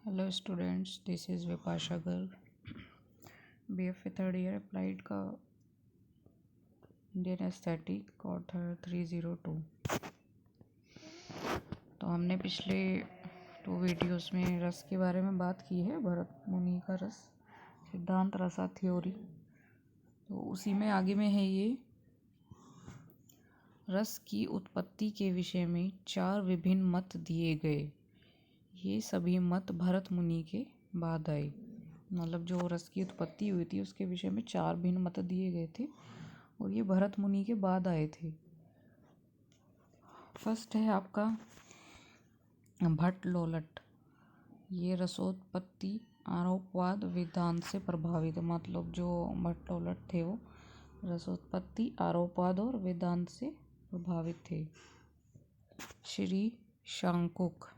Hello students, this is Vipasha Garg, BFA third year applied का Indian aesthetic quarter 302। तो हमने पिछले 2 वीडियोस में रस के बारे में बात की है, भरत मुनि का रस सिद्धांत रसा थ्योरी। तो उसी में आगे में है ये रस की उत्पत्ति के विषय में 4 विभिन्न मत दिए गए। ये सभी मत भरत मुनि के बाद आए, मतलब जो रस की उत्पत्ति हुई थी उसके विषय में 4 भिन्न मत दिए गए थे और ये भरत मुनि के बाद आए थे। फर्स्ट है आपका भट्ट लोलट। ये रसोत्पत्ति आरोपवाद वेदांत से प्रभावित, मतलब जो भट्ट लोलट थे वो रसोत्पत्ति आरोपवाद और वेदांत से प्रभावित थे। श्री शांकुक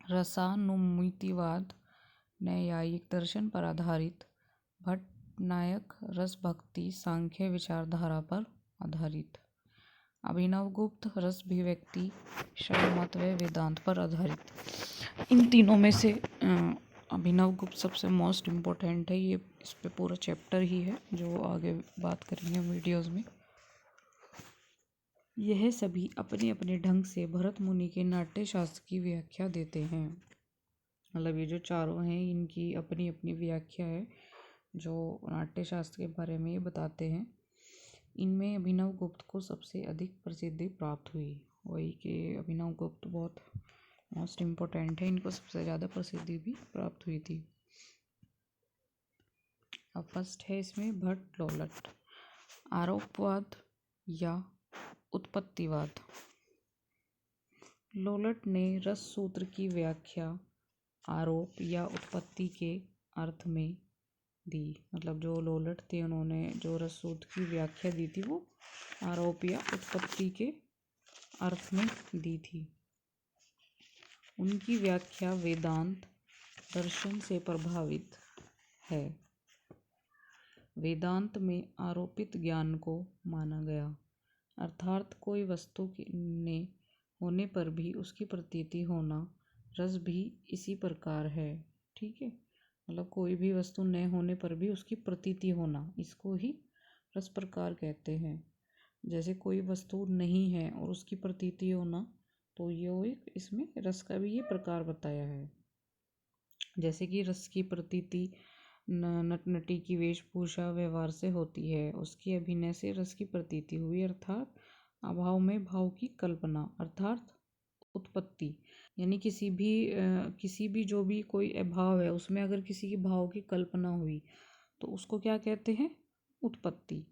रसानुमितिवाद न्यायिक दर्शन पर आधारित, भट्ट नायक रस भक्ति सांख्य विचारधारा पर आधारित। अभिनवगुप्त रस अभिव्यक्ति शैवमत व वेदांत पर आधारित। इन तीनों में से अभिनवगुप्त सबसे मोस्ट इम्पोर्टेंट है। ये इस पे पूरा चैप्टर ही है जो आगे बात करेंगे वीडियोस में। यह सभी अपने अपने ढंग से भरत मुनि के नाट्य शास्त्र की व्याख्या देते हैं। मतलब ये जो चारों हैं इनकी अपनी अपनी व्याख्या है जो नाट्य शास्त्र के बारे में ये बताते हैं। इनमें अभिनवगुप्त को सबसे अधिक प्रसिद्धि प्राप्त हुई, वही कि अभिनवगुप्त बहुत मोस्ट इम्पोर्टेंट है, इनको सबसे ज़्यादा प्रसिद्धि भी प्राप्त हुई थी। अब फर्स्ट है इसमें भट्ट लोलट। आरोपवाद या उत्पत्तिवाद। लोलट ने रस सूत्र की व्याख्या आरोप या उत्पत्ति के अर्थ में दी। मतलब जो लोलट थे उन्होंने जो रस सूत्र की व्याख्या दी थी वो आरोप या उत्पत्ति के अर्थ में दी थी। उनकी व्याख्या वेदांत दर्शन से प्रभावित है। वेदांत में आरोपित ज्ञान को माना गया, अर्थात कोई वस्तु ने होने पर भी उसकी प्रतीति होना, रस भी इसी प्रकार है। ठीक है, मतलब कोई भी वस्तु न होने पर भी उसकी प्रतीति होना, इसको ही रस प्रकार कहते हैं। जैसे कोई वस्तु नहीं है और उसकी प्रतीति होना, तो ये एक इसमें रस का भी ये प्रकार बताया है। जैसे कि रस की प्रतीति नटनटी की वेशभूषा व्यवहार से होती है, उसके अभिनय से रस की प्रतीति हुई, अर्थात अभाव में भाव की कल्पना, अर्थात उत्पत्ति। यानी किसी भी जो भी कोई अभाव है उसमें अगर किसी की भाव की कल्पना हुई तो उसको क्या कहते हैं? उत्पत्ति।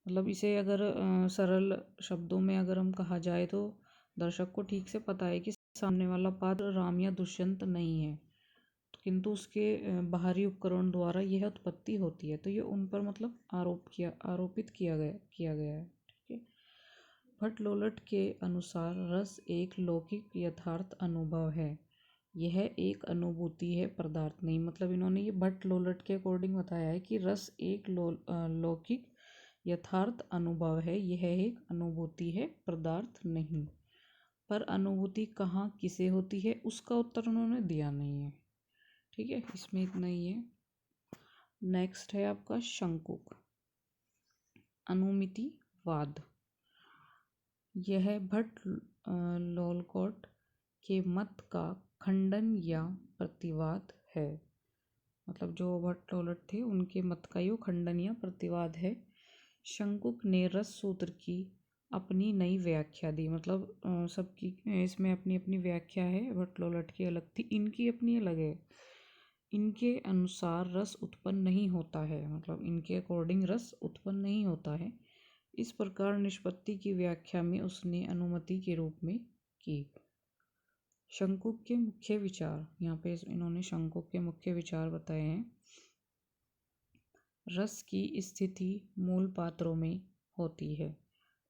मतलब इसे अगर सरल शब्दों में अगर हम कहा जाए तो दर्शक को ठीक से पता है कि सामने वाला पात्र राम या दुष्यंत नहीं है, किंतु उसके बाहरी उपकरण द्वारा यह उत्पत्ति होती है, तो ये उन पर मतलब आरोपित किया गया है। ठीक है। भट्ट लोलट के अनुसार रस एक लौकिक यथार्थ अनुभव है, यह एक अनुभूति है, पदार्थ नहीं। मतलब इन्होंने ये भट्ट लोलट के अकॉर्डिंग बताया है कि रस एक लौकिक यथार्थ अनुभव है, यह एक अनुभूति है, पदार्थ नहीं। पर अनुभूति कहाँ किसे होती है उसका उत्तर उन्होंने दिया नहीं है। ठीक है, इसमें इतना ही है। नेक्स्ट है आपका शंकुक अनुमितिवाद। यह भट्ट लोलकोट के मत का खंडन या प्रतिवाद है। मतलब जो भट्ट लोलट थे उनके मत का यो खंडन या प्रतिवाद है। शंकुक ने रस सूत्र की अपनी नई व्याख्या दी। मतलब सबकी इसमें अपनी अपनी व्याख्या है, भट्ट लोलट की अलग थी, इनकी अपनी अलग है। इनके अनुसार रस उत्पन्न नहीं होता है, मतलब इनके अकॉर्डिंग रस उत्पन्न नहीं होता है। इस प्रकार निष्पत्ति की व्याख्या में उसने अनुमति के रूप में की। शंकुक के मुख्य विचार, यहाँ पे इन्होंने शंकुक के मुख्य विचार बताए हैं। रस की स्थिति मूल पात्रों में होती है।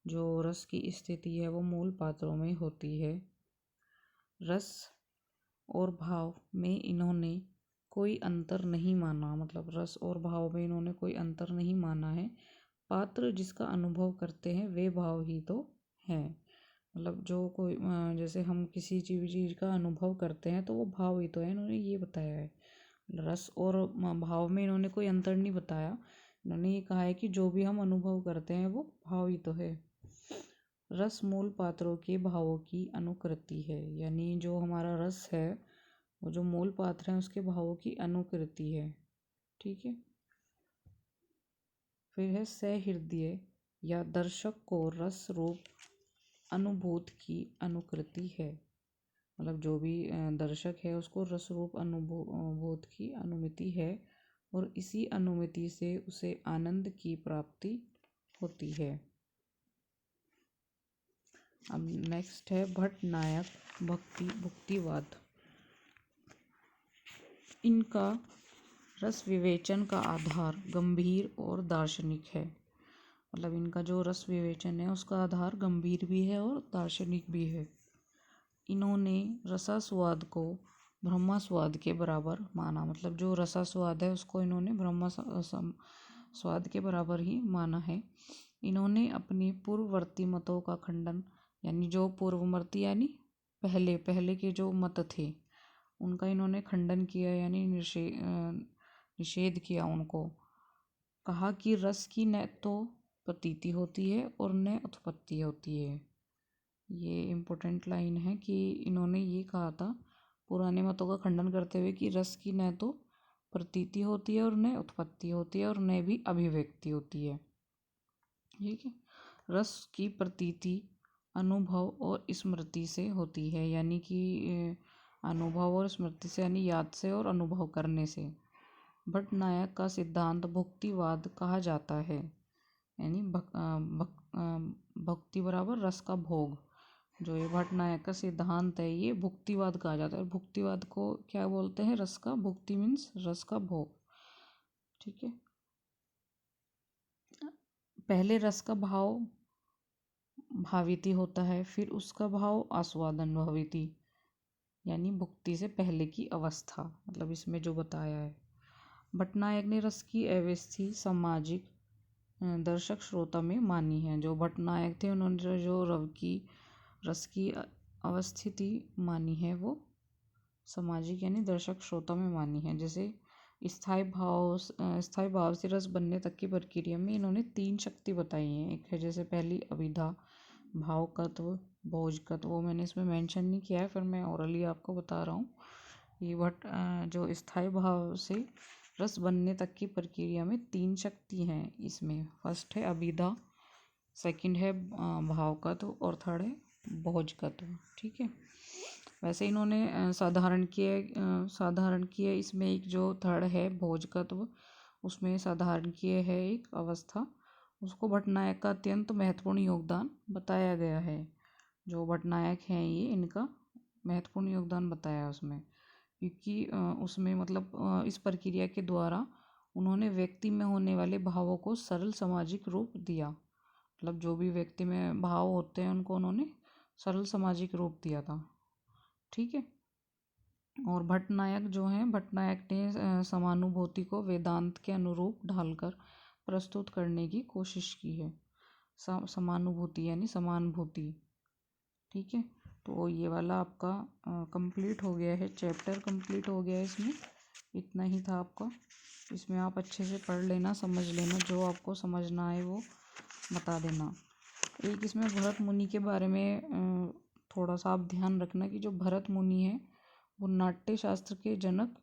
जो रस की स्थिति है वो मूल पात्रों में होती है। रस और भाव में इन्होंने कोई अंतर नहीं माना। मतलब रस और भाव में इन्होंने कोई अंतर नहीं माना है। पात्र जिसका अनुभव करते हैं वे भाव ही तो हैं। मतलब जो कोई जैसे हम किसी चीज़ का अनुभव करते हैं तो वो भाव ही तो है, इन्होंने ये बताया है। रस और भाव में इन्होंने कोई अंतर नहीं बताया, इन्होंने ये कहा है कि जो भी हम अनुभव करते हैं वो भाव ही तो है। रस मूल पात्रों के भावों की अनुकृति है, यानी जो हमारा रस है वो जो मूल पात्र हैं उसके भावों की अनुकृति है। ठीक है। फिर है सहृदय या दर्शक को रस रूप अनुभूत की अनुकृति है, मतलब जो भी दर्शक है उसको रस रूप अनुभूत की अनुमिति है और इसी अनुमिति से उसे आनंद की प्राप्ति होती है। अब नेक्स्ट है भट्ट नायक भुक्तिवाद। इनका रस विवेचन का आधार गंभीर और दार्शनिक है, मतलब इनका जो रस विवेचन है उसका आधार गंभीर भी है और दार्शनिक भी है। इन्होंने रसास्वाद को ब्रह्मास्वाद के बराबर माना, मतलब जो रसास्वाद है उसको इन्होंने ब्रह्मा स्वाद के बराबर ही माना है। इन्होंने अपनी पूर्ववर्ती मतों का खंडन, यानी जो पूर्ववर्ती यानी पहले पहले के जो मत थे उनका इन्होंने खंडन किया, यानी निषेध किया उनको। कहा कि रस की न तो प्रतीति होती है और न उत्पत्ति होती है। ये इम्पोर्टेंट लाइन है कि इन्होंने ये कहा था पुराने मतों का खंडन करते हुए कि रस की न तो प्रतीति होती है और न उत्पत्ति होती है और न भी अभिव्यक्ति होती है। ठीक है। रस की प्रतीति अनुभव और स्मृति से होती है, यानी कि अनुभव और स्मृति से, यानी याद से और अनुभव करने से। भट्ट नायक का सिद्धांत भुक्तिवाद कहा जाता है, यानी भक्ति बराबर रस का भोग। जो ये भट्ट नायक का सिद्धांत है ये भुक्तिवाद कहा जाता है। और भुक्तिवाद को क्या बोलते हैं? रस का, भुक्ति मीन्स रस का भोग। ठीक है। पहले रस का भाव भाविति होता है, फिर उसका भाव आस्वादन भाविति, यानी भुक्ति से पहले की अवस्था, मतलब इसमें जो बताया है। भट्टनायक ने रस की अवस्थी सामाजिक दर्शक श्रोता में मानी है। जो भट्टनायक थे उन्होंने जो रस की अवस्थिति मानी है वो सामाजिक यानी दर्शक श्रोता में मानी है। जैसे स्थायी भाव से रस बनने तक की प्रक्रिया में इन्होंने 3 शक्ति बताई हैं। एक है जैसे पहली अभिधा, भावकत्व, भोजकत्व, वो मैंने इसमें मेंशन नहीं किया है, फिर मैं ओरली आपको बता रहा हूँ। ये जो स्थायी भाव से रस बनने तक की प्रक्रिया में 3 शक्ति हैं इसमें। फर्स्ट है अभिधा, सेकंड है भावकत्व और थर्ड है भोजकत्व। ठीक है। वैसे इन्होंने साधारण किए इसमें एक जो थर्ड है भोजकत्व, उसमें साधारण किए है एक अवस्था, उसको भट्टनायक का अत्यंत महत्वपूर्ण योगदान बताया गया है। जो भट्टनायक हैं ये, इनका महत्वपूर्ण योगदान बताया उसमें, क्योंकि उसमें मतलब इस प्रक्रिया के द्वारा उन्होंने व्यक्ति में होने वाले भावों को सरल सामाजिक रूप दिया, मतलब जो भी व्यक्ति में भाव होते हैं उनको उन्होंने सरल सामाजिक रूप दिया था। ठीक है। और भट्टनायक जो हैं, भट्टनायक ने समानुभूति को वेदांत के अनुरूप ढालकर प्रस्तुत करने की कोशिश की है। समानुभूति यानी समानुभूति। ठीक है। तो ये वाला आपका कंप्लीट हो गया है, चैप्टर कंप्लीट हो गया है। इसमें इतना ही था आपका। इसमें आप अच्छे से पढ़ लेना, समझ लेना, जो आपको समझना है वो बता देना। एक इसमें भरत मुनि के बारे में थोड़ा सा आप ध्यान रखना कि जो भरत मुनि है वो नाट्य शास्त्र के जनक,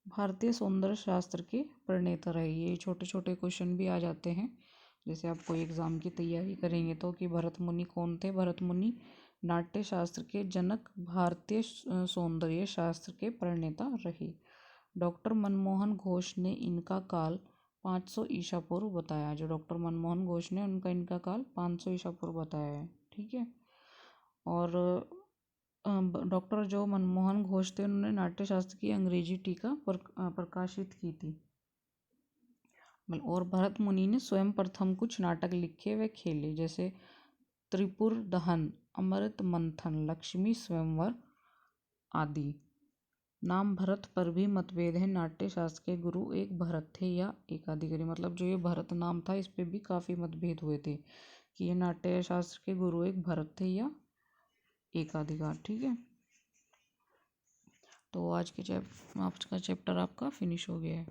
भारतीय सौंदर्य शास्त्र के प्रणेता रहे। ये छोटे छोटे क्वेश्चन भी आ जाते हैं, जैसे आप कोई एग्ज़ाम की तैयारी करेंगे तो, कि भरत मुनि कौन थे? भरत मुनि नाट्य शास्त्र के जनक, भारतीय सौंदर्य शास्त्र के प्रणेता रहे। डॉक्टर मनमोहन घोष ने इनका काल 500 ईसा पूर्व बताया। जो डॉक्टर मनमोहन घोष ने इनका काल 500 ईसा पूर्व बताया है। ठीक है। और डॉक्टर जो मनमोहन घोष थे उन्होंने नाट्यशास्त्र की अंग्रेजी टीका प्रकाशित की थी। और भरत मुनि ने स्वयं प्रथम कुछ नाटक लिखे व खेले, जैसे त्रिपुर दहन, अमृत मंथन, लक्ष्मी स्वयंवर आदि। नाम भरत पर भी मतभेद है। नाट्य शास्त्र के गुरु एक भरत थे या एकाधिकारी, मतलब जो ये भरत नाम था इस पे भी काफ़ी मतभेद हुए थे कि ये नाट्य शास्त्र के गुरु एक भरत थे या एकाधिकार। ठीक है, तो आज का चैप्टर आपका फिनिश हो गया है।